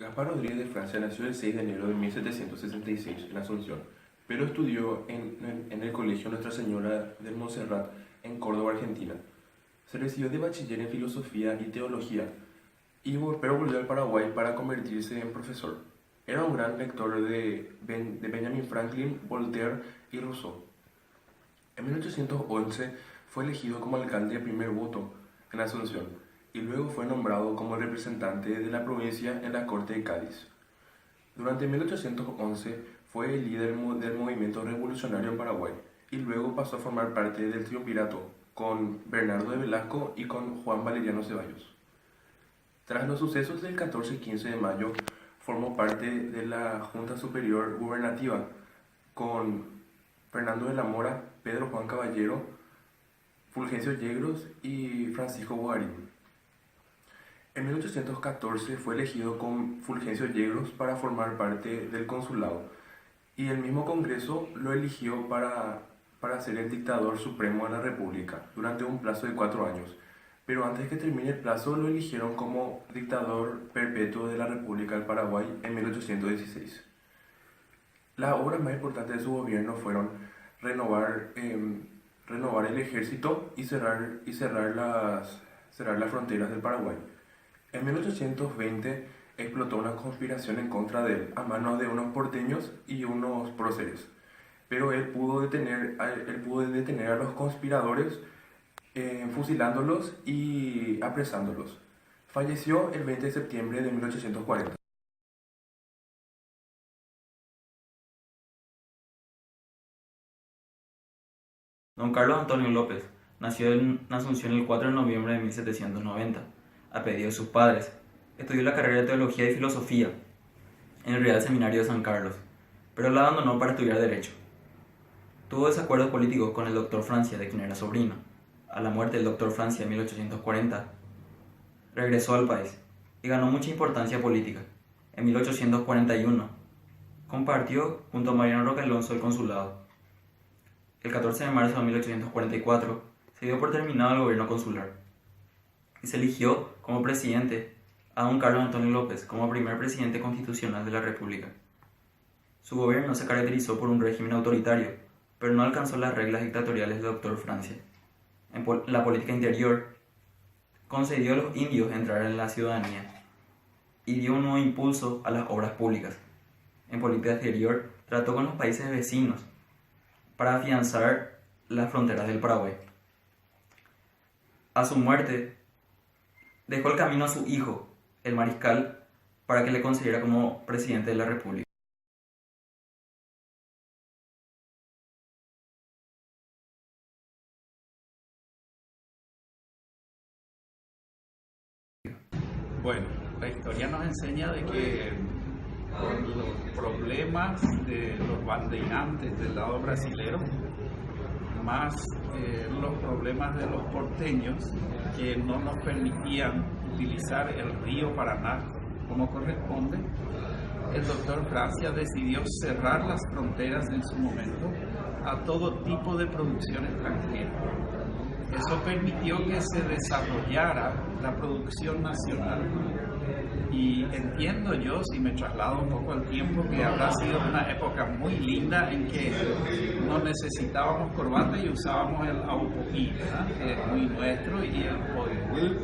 Gaspar Rodríguez de Francia nació el 6 de enero de 1766 en Asunción, pero estudió en el Colegio Nuestra Señora del Montserrat en Córdoba, Argentina. Se recibió de bachiller en filosofía y teología, pero volvió al Paraguay para convertirse en profesor. Era un gran lector de Benjamin Franklin, Voltaire y Rousseau. En 1811 fue elegido como alcalde de primer voto en Asunción y luego fue nombrado como representante de la provincia en la Corte de Cádiz. Durante 1811 fue el líder del movimiento revolucionario en Paraguay y luego pasó a formar parte del triunvirato con Bernardo de Velasco y con Juan Valeriano Ceballos. Tras los sucesos del 14 y 15 de mayo, formó parte de la Junta Superior Gubernativa con Fernando de la Mora, Pedro Juan Caballero, Fulgencio Yegros y Francisco Bogarín. En 1814 fue elegido con Fulgencio Yegros para formar parte del consulado y el mismo Congreso lo eligió para ser el dictador supremo de la República durante un plazo de 4 años, pero antes que termine el plazo lo eligieron como dictador perpetuo de la República del Paraguay en 1816. Las obras más importantes de su gobierno fueron renovar el ejército y cerrar las fronteras del Paraguay. En 1820 explotó una conspiración en contra de él a manos de unos porteños y unos próceres, pero él pudo detener a los conspiradores fusilándolos y apresándolos. Falleció el 20 de septiembre de 1840. Don Carlos Antonio López nació en Asunción el 4 de noviembre de 1790, a pedido de sus padres. Estudió la carrera de Teología y Filosofía en el Real Seminario de San Carlos, pero la abandonó para estudiar Derecho. Tuvo desacuerdos políticos con el doctor Francia, de quien era sobrino. A la muerte del doctor Francia en 1840, regresó al país y ganó mucha importancia política. En 1841, compartió junto a Mariano Roque Alonso el consulado. El 14 de marzo de 1844 se dio por terminado el gobierno consular y se eligió como presidente a don Carlos Antonio López como primer presidente constitucional de la República. Su gobierno se caracterizó por un régimen autoritario, pero no alcanzó las reglas dictatoriales del doctor Francia. En la política interior, concedió a los indios entrar en la ciudadanía y dio un nuevo impulso a las obras públicas. En política exterior, trató con los países vecinos para afianzar las fronteras del Paraguay. A su muerte, dejó el camino a su hijo, el mariscal, para que le concediera como presidente de la República. Bueno, la historia nos enseña de que con los problemas de los bandeirantes del lado brasilero, más los problemas de los porteños que no nos permitían utilizar el río Paraná como corresponde, el doctor Francia decidió cerrar las fronteras en su momento a todo tipo de producción extranjera. Eso permitió que se desarrollara la producción nacional. Y entiendo yo, si me traslado un poco al tiempo, que habrá sido una época muy linda en que no necesitábamos corbata y usábamos el aupoquí, que es muy nuestro, y el poihuil,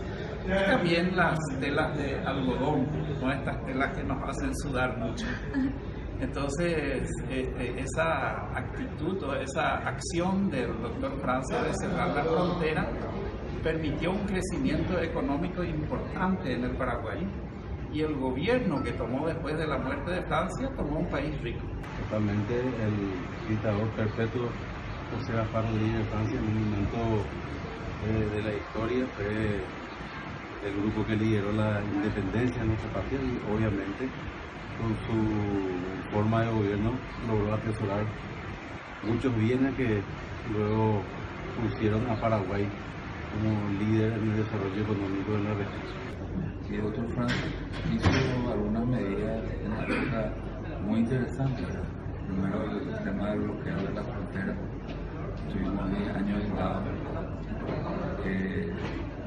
y también las telas de algodón, ¿no? Estas telas que nos hacen sudar mucho. Entonces, esa actitud o esa acción del doctor Francia de cerrar la frontera permitió un crecimiento económico importante en el Paraguay, y el gobierno que tomó después de la muerte de Francia tomó un país rico. Totalmente el dictador perpetuo José Gaspar Rodríguez de Francia, en un momento de la historia, fue el grupo que lideró la independencia de nuestra patria y obviamente con su forma de gobierno logró atesorar muchos bienes que luego pusieron a Paraguay como líder en el desarrollo económico de la región. Y el doctor Francia hizo algunas medidas en la época muy interesantes. Primero, el tema del bloqueo de la frontera. Tuvimos 10 años aislados.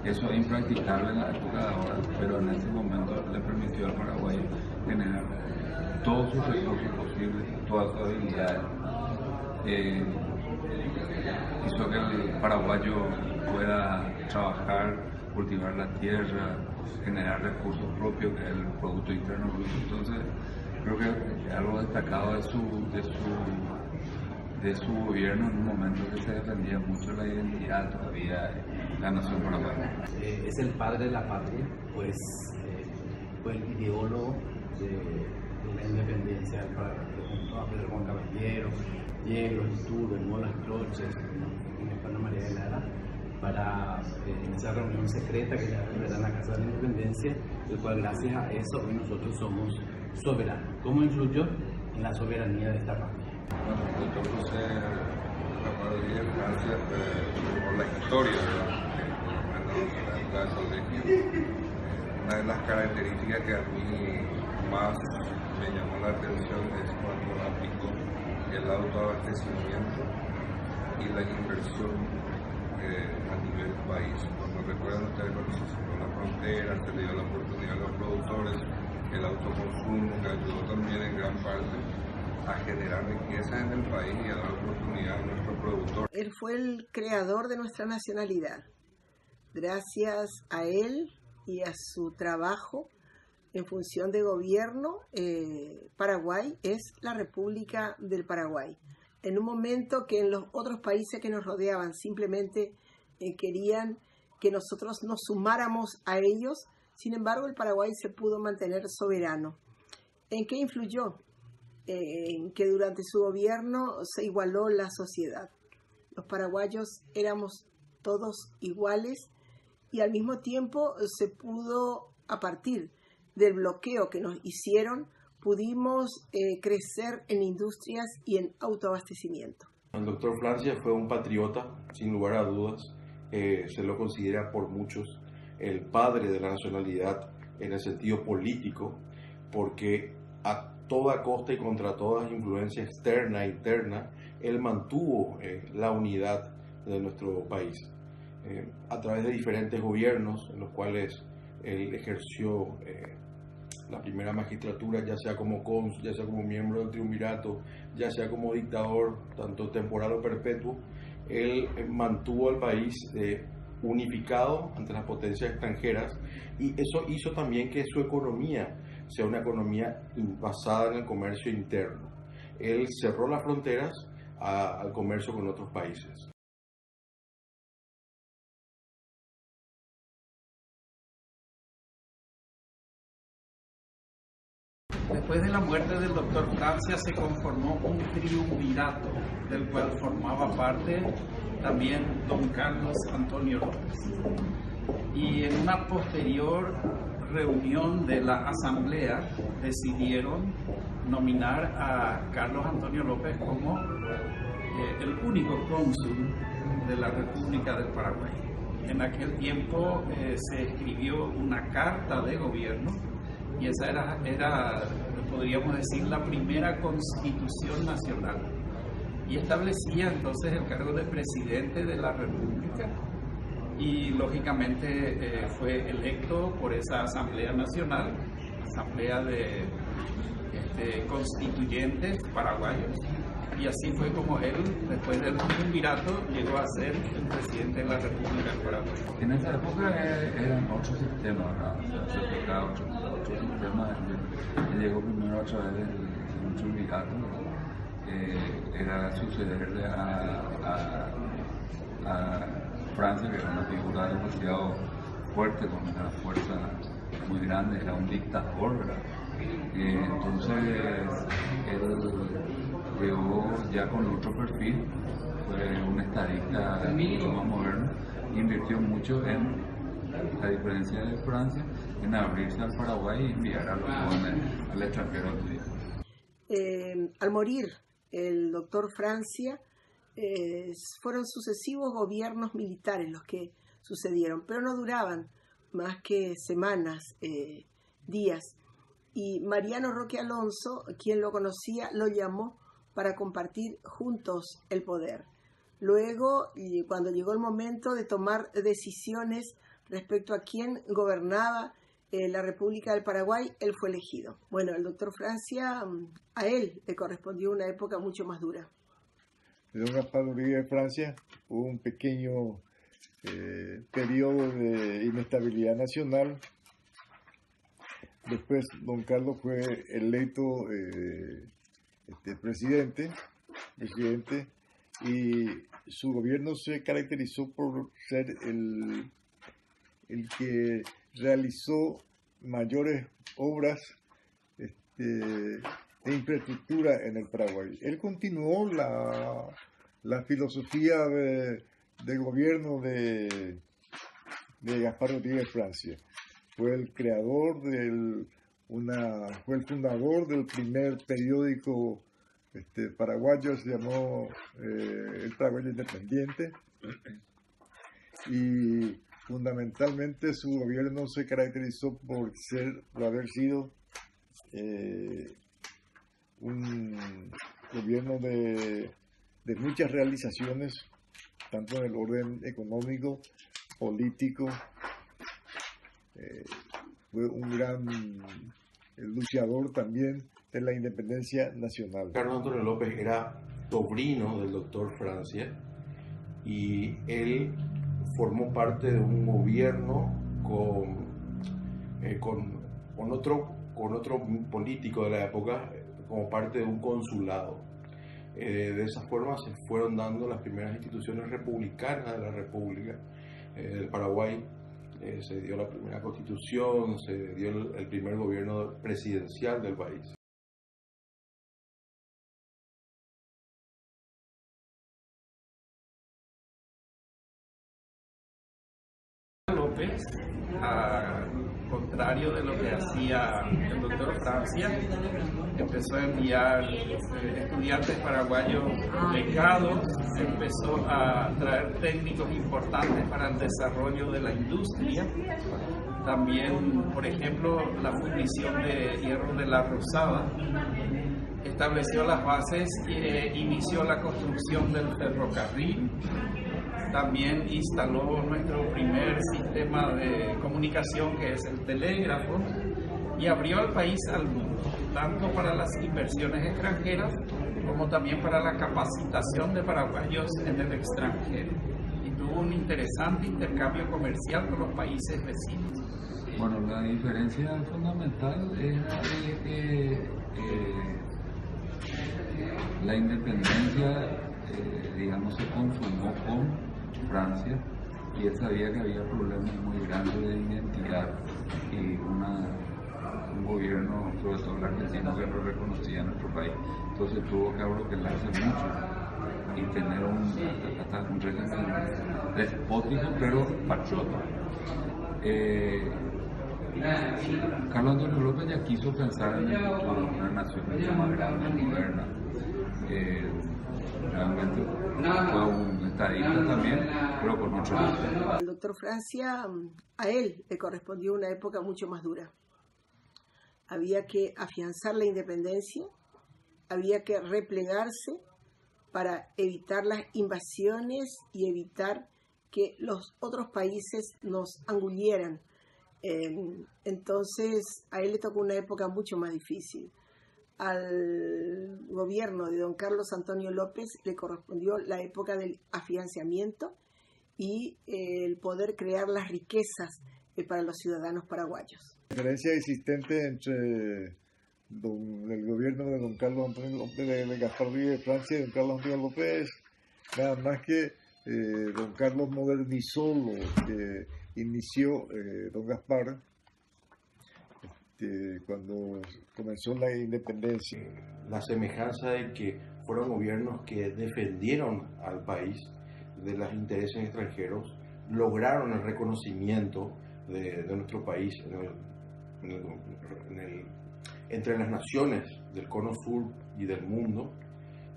Eso es impracticable en la época de ahora, pero en ese momento le permitió al Paraguay generar todos sus recursos posibles, todas sus habilidades. Hizo que el paraguayo pueda trabajar, cultivar la tierra, generar recursos propios, que es el Producto Interno Bruto. Entonces, creo que algo destacado de su gobierno en un momento que se defendía mucho la identidad todavía de la nación paraguaya. Es el padre de la patria, pues fue el ideólogo de la independencia del Paraguay, junto a Pedro Juan Caballero, Diego, Ituro, el Molas Cloches, Juana María de Lara, para esa reunión secreta que ya era en la Casa de la Independencia, el cual gracias a eso hoy nosotros somos soberanos. ¿Cómo influyó en la soberanía de esta patria? Bueno, el doctor José Rodríguez Francia, por la historia, ¿verdad? Una de las características que a mí más me llamó la atención es cuando aplicó el autoabastecimiento y la inversión a nivel país. Cuando recuerdan ustedes cuando se cerró la frontera, se le dio la oportunidad a los productores, el autoconsumo, que ayudó también en gran parte a generar riqueza en el país y a dar oportunidad a nuestros productores. Él fue el creador de nuestra nacionalidad. Gracias a él y a su trabajo en función de gobierno, Paraguay es la República del Paraguay. En un momento que en los otros países que nos rodeaban simplemente querían que nosotros nos sumáramos a ellos, sin embargo el Paraguay se pudo mantener soberano. ¿En qué influyó? En que durante su gobierno se igualó la sociedad. Los paraguayos éramos todos iguales y al mismo tiempo se pudo, a partir del bloqueo que nos hicieron, pudimos crecer en industrias y en autoabastecimiento. El doctor Francia fue un patriota, sin lugar a dudas. Se lo considera por muchos el padre de la nacionalidad en el sentido político, porque a toda costa y contra toda influencia externa e interna, él mantuvo la unidad de nuestro país. A través de diferentes gobiernos en los cuales él ejerció la primera magistratura, ya sea como cónsul, ya sea como miembro del triunvirato, ya sea como dictador, tanto temporal o perpetuo, él mantuvo al país unificado ante las potencias extranjeras, y eso hizo también que su economía sea una economía basada en el comercio interno. Él cerró las fronteras al comercio con otros países. Después de la muerte del doctor Francia se conformó un triunvirato, del cual formaba parte también don Carlos Antonio López. Y en una posterior reunión de la Asamblea decidieron nominar a Carlos Antonio López como el único cónsul de la República del Paraguay. En aquel tiempo se escribió una carta de gobierno y esa era, podríamos decir, la primera constitución nacional. Y establecía entonces el cargo de presidente de la República y lógicamente fue electo por esa Asamblea Nacional, Asamblea de constituyentes paraguayos. Y así fue como él, después del triunvirato, llegó a ser el presidente de la República del Paraguay. En esa época eran otros sistemas, ¿verdad? O sea, se tocaba otro sistema. Él llegó primero a través de un triunvirato, era sucederle a Francia, que era una figura demasiado fuerte, con una fuerza muy grande, era un dictador, ¿verdad? Entonces él llegó ya con otro perfil, fue un estadista mucho más moderno, invirtió mucho en, a diferencia de Francia, en abrirse al Paraguay y enviar a los jóvenes al extranjero. Al morir el doctor Francia, fueron sucesivos gobiernos militares los que sucedieron, pero no duraban más que semanas, días. Y Mariano Roque Alonso, quien lo conocía, lo llamó para compartir juntos el poder. Luego, cuando llegó el momento de tomar decisiones respecto a quién gobernaba la República del Paraguay, él fue elegido. Bueno, el doctor Francia, a él le correspondió una época mucho más dura. De don Gaspar Uribe de Francia hubo un pequeño periodo de inestabilidad nacional. Después don Carlos fue electo presidente y su gobierno se caracterizó por ser el que realizó mayores obras de infraestructura en el Paraguay. Él continuó la filosofía de gobierno de Gaspar Uribe de Francia. Fue el creador fue el fundador del primer periódico paraguayo, se llamó El Paraguayo Independiente, y fundamentalmente su gobierno se caracterizó por haber sido un gobierno de muchas realizaciones, tanto en el orden económico, político. Fue un gran luchador también de la independencia nacional. Carlos Antonio López era sobrino del doctor Francia y él formó parte de un gobierno con otro político de la época como parte de un consulado. De esa forma se fueron dando las primeras instituciones republicanas de la República del Paraguay. Se dio la primera constitución, se dio el primer gobierno presidencial del país. López, al contrario de lo que hacía el doctor Francia, empezó a enviar estudiantes paraguayos becados, empezó a traer técnicos importantes para el desarrollo de la industria. También, por ejemplo, la fundición de hierro de la Rosada estableció las bases e inició la construcción del ferrocarril. También instaló nuestro primer sistema de comunicación, que es el telégrafo, y abrió al país al mundo, tanto para las inversiones extranjeras como también para la capacitación de paraguayos en el extranjero. Y tuvo un interesante intercambio comercial con los países vecinos. Bueno, la diferencia fundamental era que la independencia, digamos, se consumó con Francia, y él sabía que había problemas muy grandes de identidad y un gobierno, sobre todo el argentino, que no reconocía a nuestro país. Entonces tuvo que abroquelarse mucho y tener un régimen despótico pero patriota. Carlos Antonio López ya quiso pensar en el futuro, una nación mucho más grande, moderna. Realmente fue un estadista también, pero con mucho respeto. El doctor Francia, a él le correspondió una época mucho más dura. Había que afianzar la independencia, había que replegarse para evitar las invasiones y evitar que los otros países nos engullieran. Entonces a él le tocó una época mucho más difícil. Al gobierno de don Carlos Antonio López le correspondió la época del afianzamiento y el poder crear las riquezas para los ciudadanos paraguayos. La diferencia existente entre el gobierno de don Carlos Antonio López, de Gaspar Uribe de Francia y don Carlos Antonio López, nada más que don Carlos modernizó lo que inició don Gaspar cuando comenzó la independencia. La semejanza de que fueron gobiernos que defendieron al país de los intereses extranjeros, lograron el reconocimiento de nuestro país entre las naciones del Cono Sur y del mundo.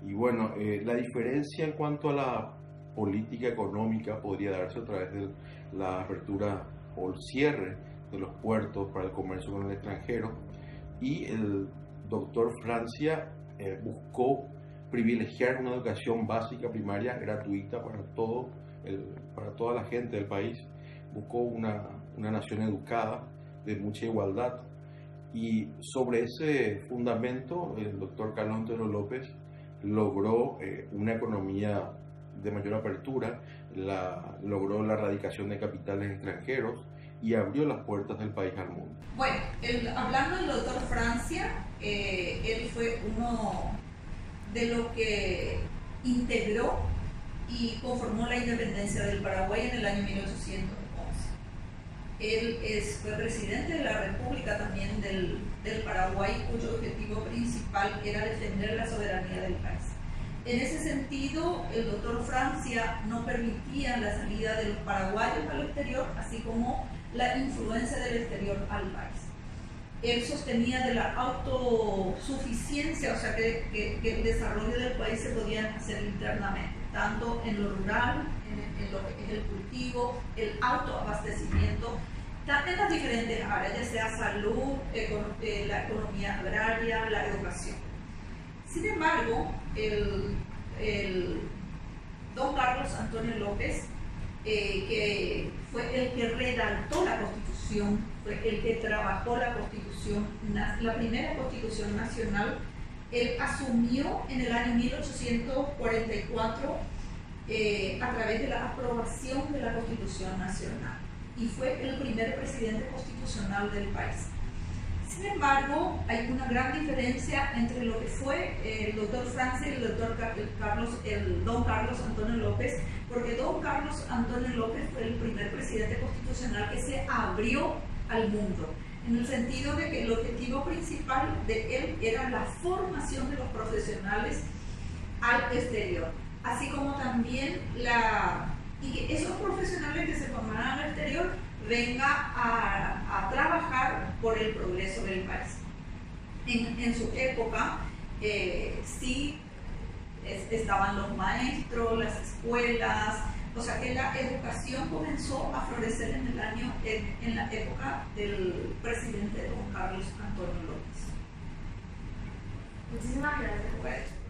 Y bueno, la diferencia en cuanto a la política económica podría darse a través de la apertura o el cierre de los puertos para el comercio con el extranjero, y el doctor Francia buscó privilegiar una educación básica primaria gratuita para toda la gente del país, buscó una nación educada, de mucha igualdad. Y sobre ese fundamento, el doctor Carlos Antonio López logró una economía de mayor apertura, logró la erradicación de capitales extranjeros y abrió las puertas del país al mundo. Bueno, hablando del doctor Francia, él fue uno de los que integró y conformó la independencia del Paraguay en el año 1811. Él fue presidente de la República también del Paraguay, cuyo objetivo principal era defender la soberanía del país. En ese sentido, el doctor Francia no permitía la salida de los paraguayos al exterior, así como la influencia del exterior al país. Él sostenía de la autosuficiencia, o sea, que el desarrollo del país se podía hacer internamente, tanto en lo rural, en lo que es el cultivo, el autoabastecimiento, en las diferentes áreas, ya sea salud, la economía agraria, la educación. Sin embargo, el don Carlos Antonio López, que fue el que redactó la Constitución, fue el que trabajó la Constitución, la primera Constitución Nacional, él asumió en el año 1844 a través de la aprobación de la Constitución Nacional y fue el primer presidente constitucional del país. Sin embargo, hay una gran diferencia entre lo que fue el doctor Francia y el don Carlos Antonio López, porque don Carlos Antonio López fue el primer presidente constitucional que se abrió al mundo, en el sentido de que el objetivo principal de él era la formación de los profesionales al exterior, así como también y que esos profesionales que se formaran al exterior venga a trabajar por el progreso del país. En su época sí estaban los maestros, las escuelas, o sea que la educación comenzó a florecer en la época del presidente don Carlos Antonio López. Muchísimas gracias. Bueno.